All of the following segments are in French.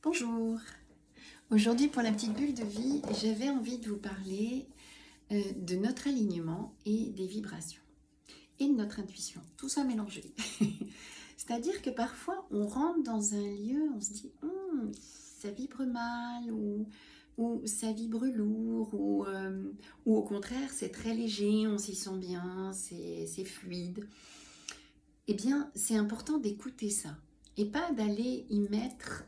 Bonjour. Aujourd'hui, pour la petite bulle de vie, j'avais envie de vous parler de notre alignement et des vibrations et de notre intuition, tout ça mélangé. C'est-à-dire que parfois, on rentre dans un lieu, on se dit ça vibre mal ou ça vibre lourd ou au contraire, c'est très léger, on s'y sent bien, c'est fluide. Eh bien, c'est important d'écouter ça et pas d'aller y mettre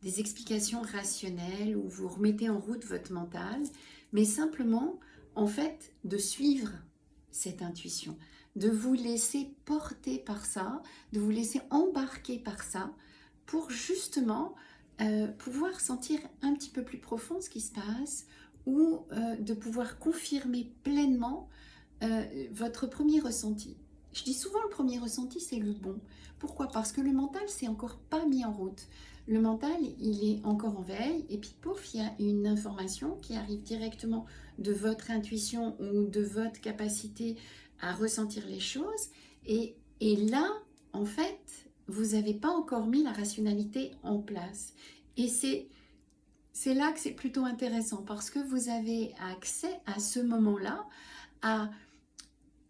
des explications rationnelles où vous remettez en route votre mental, mais simplement, en fait, de suivre cette intuition, de vous laisser porter par ça, de vous laisser embarquer par ça pour justement pouvoir sentir un petit peu plus profond ce qui se passe ou de pouvoir confirmer pleinement votre premier ressenti. Je dis souvent le premier ressenti, c'est le bon. Pourquoi? Parce que le mental, c'est encore pas mis en route. Le mental, il est encore en veille et puis pouf, il y a une information qui arrive directement de votre intuition ou de votre capacité à ressentir les choses. Et là, en fait, vous n'avez pas encore mis la rationalité en place. Et c'est là que c'est plutôt intéressant parce que vous avez accès à ce moment-là à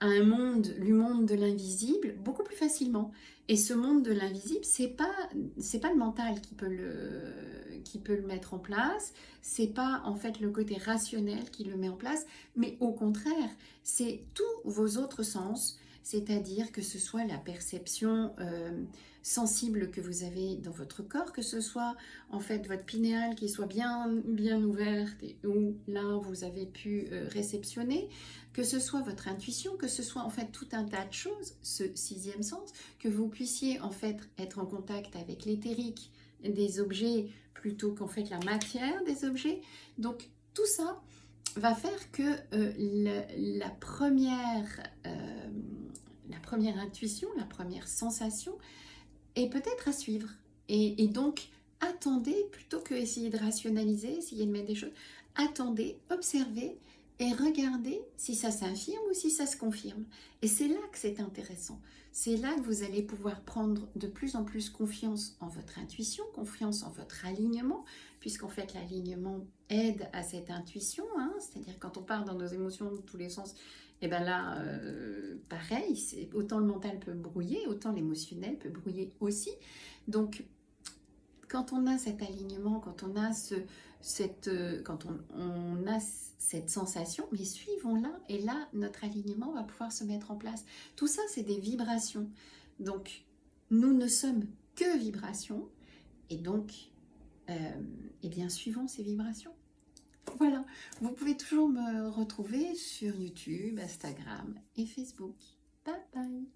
un monde, le monde de l'invisible, beaucoup plus facilement. Et ce monde de l'invisible, c'est pas le mental qui peut le mettre en place, c'est pas en fait le côté rationnel qui le met en place, mais au contraire, c'est tous vos autres sens, c'est-à-dire que ce soit la perception sensible que vous avez dans votre corps, que ce soit en fait votre pinéale qui soit bien ouverte et où là vous avez pu réceptionner, que ce soit votre intuition, que ce soit en fait tout un tas de choses, ce sixième sens, que vous puissiez en fait être en contact avec l'éthérique des objets plutôt qu'en fait la matière des objets. Donc tout ça va faire que la première intuition, la première sensation est peut-être à suivre. Et donc attendez plutôt que essayer de rationaliser, essayer de mettre des choses, attendez, observez et regardez si ça s'infirme ou si ça se confirme. Et c'est là que c'est intéressant. C'est là que vous allez pouvoir prendre de plus en plus confiance en votre intuition, confiance en votre alignement, puisqu'en fait l'alignement aide à cette intuition, hein, c'est-à-dire quand on part dans nos émotions de tous les sens, et bien là, pareil, autant le mental peut brouiller, autant l'émotionnel peut brouiller aussi. Donc, quand on a cet alignement, quand on a on a cette sensation, mais suivons-la et là, notre alignement va pouvoir se mettre en place. Tout ça, c'est des vibrations. Donc, nous ne sommes que vibrations et donc, eh bien, suivons ces vibrations. Voilà, vous pouvez toujours me retrouver sur YouTube, Instagram et Facebook. Bye bye!